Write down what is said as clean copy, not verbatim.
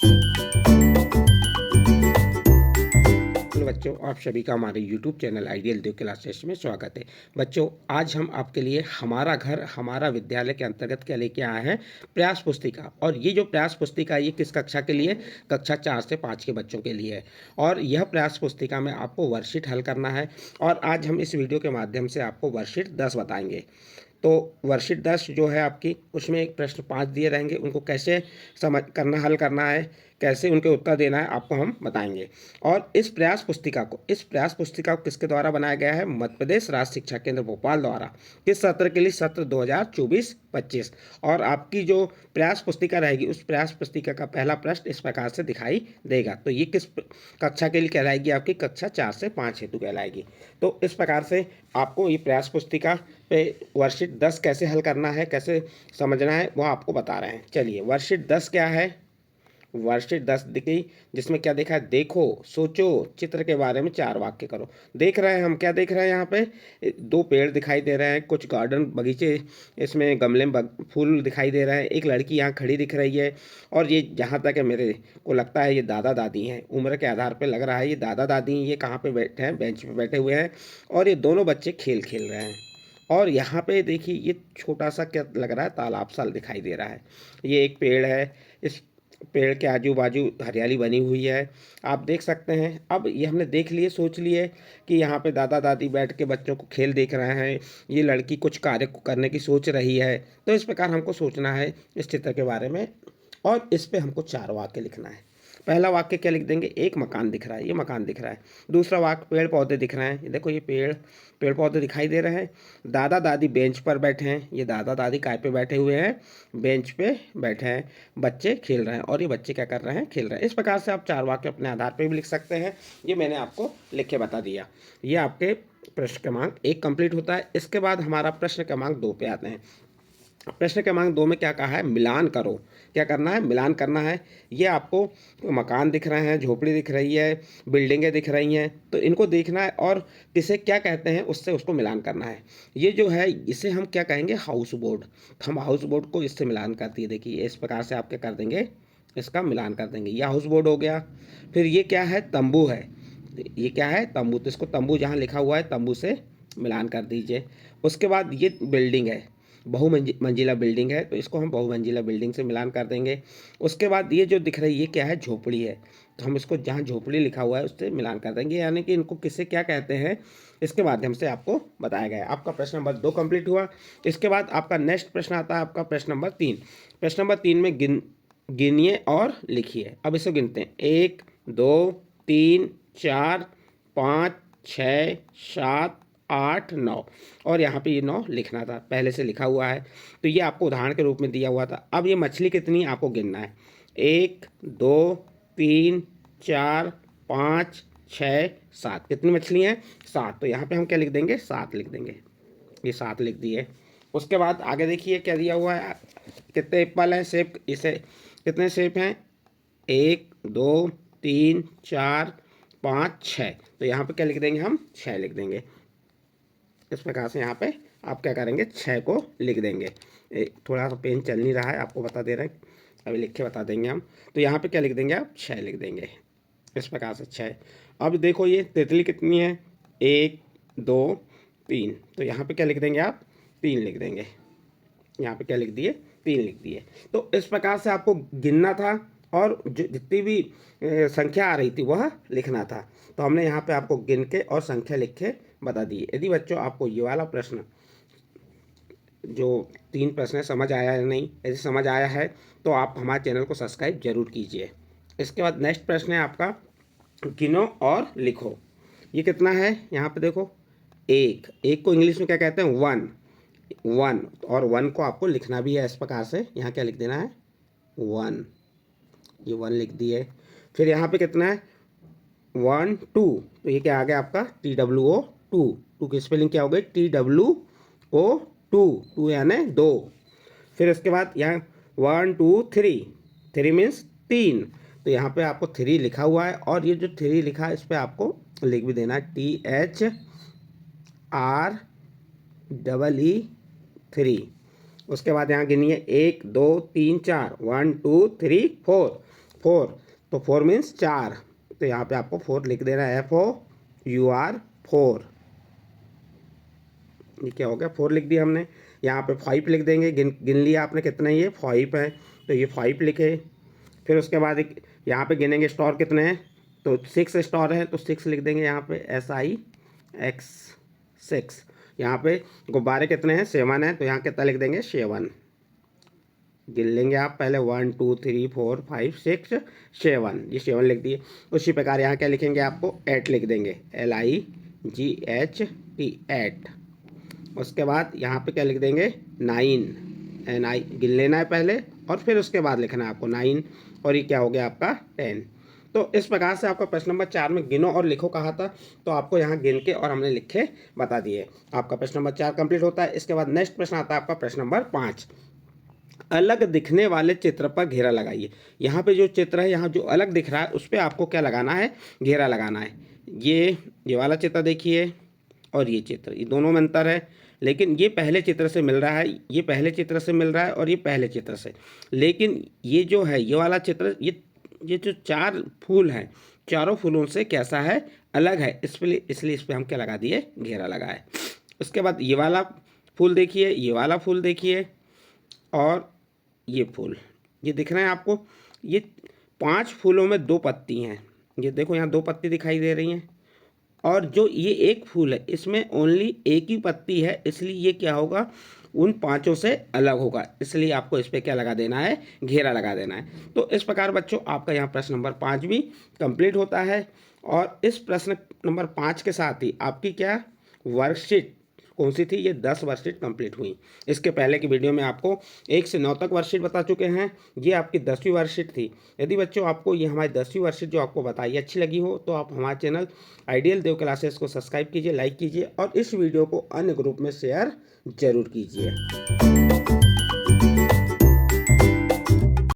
Hello बच्चों, आप सभी का हमारे YouTube चैनल आइडियल देव क्लासेस में स्वागत है। बच्चों, आज हम आपके लिए हमारा घर हमारा विद्यालय के अंतर्गत क्या लेके आए हैं, प्रयास पुस्तिका। और ये जो प्रयास पुस्तिका है, ये किस कक्षा के लिए? कक्षा 4 से 5 के बच्चों के लिए है। और यह प्रयास पुस्तिका में आपको वर्कशीट हल करना है। और आज हम इस वीडियो के माध्यम से आपको वर्कशीट 10 बताएंगे। तो वर्कशीट 10 जो है आपकी, उसमें एक प्रश्न 5 दिए रहेंगे, उनको कैसे समझ करना, हल करना है, कैसे उनके उत्तर देना है, आपको हम बताएंगे। और इस प्रयास पुस्तिका को किसके द्वारा बनाया गया है? मध्य प्रदेश राज्य शिक्षा केंद्र भोपाल द्वारा। किस सत्र के लिए? सत्र 2024-25। और आपकी जो प्रयास पुस्तिका रहेगी, उस प्रयास पुस्तिका का पहला प्रश्न इस प्रकार से दिखाई देगा। तो ये किस कक्षा के लिए कहलाएगी? आपकी कक्षा 4 से 5 हेतु कहलाएगी। तो इस प्रकार से आपको ये प्रयास पुस्तिका पे वर्कशीट 10 कैसे हल करना है, कैसे समझना है, वो आपको बता रहे हैं। चलिए, वर्कशीट 10 क्या है? वर्कशीट 10 दिखी, जिसमें क्या देखा है? देखो, सोचो, चित्र के बारे में 4 वाक्य करो। देख रहे हैं हम, क्या देख रहे हैं? यहाँ पे 2 पेड़ दिखाई दे रहे हैं, कुछ गार्डन बगीचे, इसमें गमले में फूल दिखाई दे रहे हैं, एक लड़की यहाँ खड़ी दिख रही है। और ये जहाँ तक है, मेरे को लगता है ये दादा दादी हैं। उम्र के आधार पर लग रहा है ये दादा दादी। ये कहाँ पे बैठे हैं? बेंच पे बैठे हुए हैं। और ये दोनों बच्चे खेल खेल रहे हैं। और यहाँ पे देखिए, ये छोटा सा क्या लग रहा है? तालाब सा दिखाई दे रहा है। ये एक पेड़ है, इस पेड़ के आजू बाजू हरियाली बनी हुई है, आप देख सकते हैं। अब ये हमने देख लिए, सोच लिए कि यहाँ पे दादा दादी बैठ के बच्चों को खेल देख रहे हैं, ये लड़की कुछ कार्य को करने की सोच रही है। तो इस प्रकार हमको सोचना है इस चित्र के बारे में। और इस पे हमको 4 वाक्य लिखना है। पहला वाक्य क्या लिख देंगे? एक मकान दिख रहा है, ये मकान दिख रहा है। दूसरा वाक्य, पेड़ पौधे दिख रहे हैं, ये देखो, ये पेड़ पौधे दिखाई दे रहे हैं। दादा दादी बेंच पर बैठे हैं, ये दादा दादी काय पे बैठे हुए हैं? बेंच पे बैठे हैं। बच्चे खेल रहे हैं, और ये बच्चे क्या कर रहे हैं? खेल रहे हैं। इस प्रकार से आप 4 वाक्य अपने आधार पर भी लिख सकते हैं। ये मैंने आपको लिख के बता दिया। ये आपके प्रश्न क्रमांक 1 कंप्लीट होता है। इसके बाद हमारा प्रश्न क्रमांक 2 पे आते हैं। प्रश्न क्रमांक 2 में क्या कहा है? मिलान करो। क्या करना है? मिलान करना है। ये आपको मकान दिख रहे हैं, झोपड़ी दिख रही है, बिल्डिंगें दिख रही हैं, तो इनको देखना है और किसे क्या कहते हैं उससे उसको मिलान करना है। ये जो है, इसे हम क्या कहेंगे? House boat. हम हाउस बोट को इससे मिलान करती है। देखिए, इस प्रकार से आप क्या कर देंगे? इसका मिलान कर देंगे। ये हाउस बोट हो गया। फिर ये क्या है? तंबू है। ये क्या है? तंबू। तो इसको तंबू जहाँ लिखा हुआ है, तंबू से मिलान कर दीजिए। उसके बाद ये बिल्डिंग है, बहुमंजिला बिल्डिंग है, तो इसको हम बहुमंजिला बिल्डिंग से मिलान कर देंगे। उसके बाद ये जो दिख रही है, ये क्या है? झोपड़ी है, तो हम इसको जहाँ झोपड़ी लिखा हुआ है उससे मिलान कर देंगे। यानी कि इनको किसे क्या कहते हैं, इसके माध्यम से आपको बताया गया है। आपका प्रश्न नंबर 2 कंप्लीट हुआ। इसके बाद आपका नेक्स्ट प्रश्न आता है, आपका प्रश्न नंबर 3। प्रश्न नंबर 3 में गिनिए और लिखिए। अब इसे गिनते हैं। 1 2 3 4 5 6 7 8 9। और यहाँ पे ये 9 लिखना था, पहले से लिखा हुआ है, तो ये आपको उदाहरण के रूप में दिया हुआ था। अब ये मछली कितनी आपको गिनना है? 1 2 3 4 5 6 7। कितनी मछली हैं? 7। तो यहाँ पे हम क्या लिख देंगे? 7 लिख देंगे। ये 7 लिख दिए। उसके बाद आगे देखिए क्या दिया हुआ है, कितने एप्पल हैं, सेब, इसे कितने सेब हैं? 1 2 3 4 5 6। तो यहाँ पे क्या लिख देंगे? हम 6 लिख देंगे। इस प्रकार से यहाँ पे आप क्या करेंगे? 6 को लिख देंगे। थोड़ा सा पेन चल नहीं रहा है, आपको बता दे रहे हैं, अभी लिख के बता देंगे हम। तो यहाँ पे क्या लिख देंगे आप? 6 लिख देंगे। इस प्रकार से 6। अब देखो, ये तितली कितनी है? 1 2 3। तो यहाँ पे क्या लिख देंगे आप? 3 लिख देंगे। यहाँ पे क्या लिख दिए? 3 लिख दिए। तो इस प्रकार से आपको गिनना था, और जो जितनी भी संख्या आ रही थी वह लिखना था। तो हमने यहाँ पे आपको गिन के और संख्या लिख के बता दी। यदि बच्चों आपको ये वाला प्रश्न, जो 3 प्रश्न है, समझ आया है नहीं, यदि समझ आया है तो आप हमारे चैनल को सब्सक्राइब जरूर कीजिए। इसके बाद नेक्स्ट प्रश्न है आपका, गिनो और लिखो। ये कितना है? यहाँ पे देखो, एक को इंग्लिश में क्या कहते हैं? 1। 1, और 1 को आपको लिखना भी है इस प्रकार से। यहाँ क्या लिख देना है? 1। ये 1 लिख दिए। फिर यहाँ पे कितना है? 1 2। तो ये क्या आ गया आपका? TWO 2। 2 की स्पेलिंग क्या हो गई? TWO 2। 2 यानी 2। फिर इसके बाद यहाँ 1 2 3। 3 मीन्स 3। तो यहाँ पे आपको 3 लिखा हुआ है, और ये जो 3 लिखा है इस पर आपको लिख भी देना है, THREE 3। उसके बाद यहाँ गिनिए, 1 2 3 4, 1 2 3 4। 4, तो 4 मीन्स 4, तो यहाँ पे आपको 4 लिख देना है, FOUR 4। ये क्या हो गया, 4 लिख दिया हमने। यहाँ पे 5 लिख देंगे, गिन लिया आपने कितने, ये 5 है, तो ये 5 लिखे। फिर उसके बाद एक यहाँ पे गिनेंगे स्टार कितने हैं, तो 6 स्टार है, तो 6 लिख देंगे यहाँ पे, SIX 6। यहाँ पे गुब्बारे कितने हैं, 7 है, तो यहाँ कितना लिख देंगे, 7। गिन लेंगे आप पहले, 1 2 3 4 5 6 7, ये 7 लिख दिए। उसी प्रकार यहाँ क्या लिखेंगे, आपको 8 लिख देंगे, LIGHT 8। उसके बाद यहाँ पे क्या लिख देंगे, 9, NI गिन लेना है पहले, और फिर उसके बाद लिखना है आपको 9, और ये क्या हो गया आपका 10। तो इस प्रकार से आपका प्रश्न नंबर 4 में गिनो और लिखो कहा था, तो आपको यहाँ गिन के और हमने लिखे बता दिए। आपका प्रश्न नंबर 4 कंप्लीट होता है। इसके बाद नेक्स्ट प्रश्न आता है आपका प्रश्न नंबर 5। अलग दिखने वाले चित्र पर घेरा लगाइए। यहाँ पे जो चित्र है, यहाँ जो अलग दिख रहा है उस पर आपको क्या लगाना है, घेरा लगाना है। ये वाला चित्र देखिए, और ये चित्र, ये दोनों में अंतर है, लेकिन ये पहले चित्र से मिल रहा है, ये पहले चित्र से मिल रहा है, और ये पहले चित्र से। लेकिन ये जो है, ये वाला चित्र, ये जो 4 फूल हैं, चारों फूलों से कैसा है, अलग है, इसलिए इस पर हम क्या लगा दिए, घेरा लगाए। उसके बाद ये वाला फूल देखिए, ये वाला फूल देखिए, और ये फूल, ये दिख रहे हैं आपको, ये 5 फूलों में 2 पत्ती हैं। ये देखो यहाँ 2 पत्ती दिखाई दे रही हैं, और जो ये एक फूल है इसमें ओनली एक ही पत्ती है, इसलिए ये क्या होगा, उन 5 से अलग होगा, इसलिए आपको इस पर क्या लगा देना है, घेरा लगा देना है। तो इस प्रकार बच्चों आपका यहाँ प्रश्न नंबर 5 भी कंप्लीट होता है। और इस प्रश्न नंबर 5 के साथ ही आपकी क्या वर्कशीट कौन सी थी, ये 10 वर्कशीट कंप्लीट हुई। इसके पहले की वीडियो में आपको 1 से 9 तक वर्कशीट बता चुके हैं, ये आपकी 10वीं वर्कशीट थी। यदि बच्चों आपको ये हमारी 10वीं वर्कशीट जो आपको बताई अच्छी लगी हो, तो आप हमारे चैनल आइडियल देव क्लासेस को सब्सक्राइब कीजिए, लाइक कीजिए, और इस वीडियो को अन्य ग्रुप में शेयर जरूर कीजिए।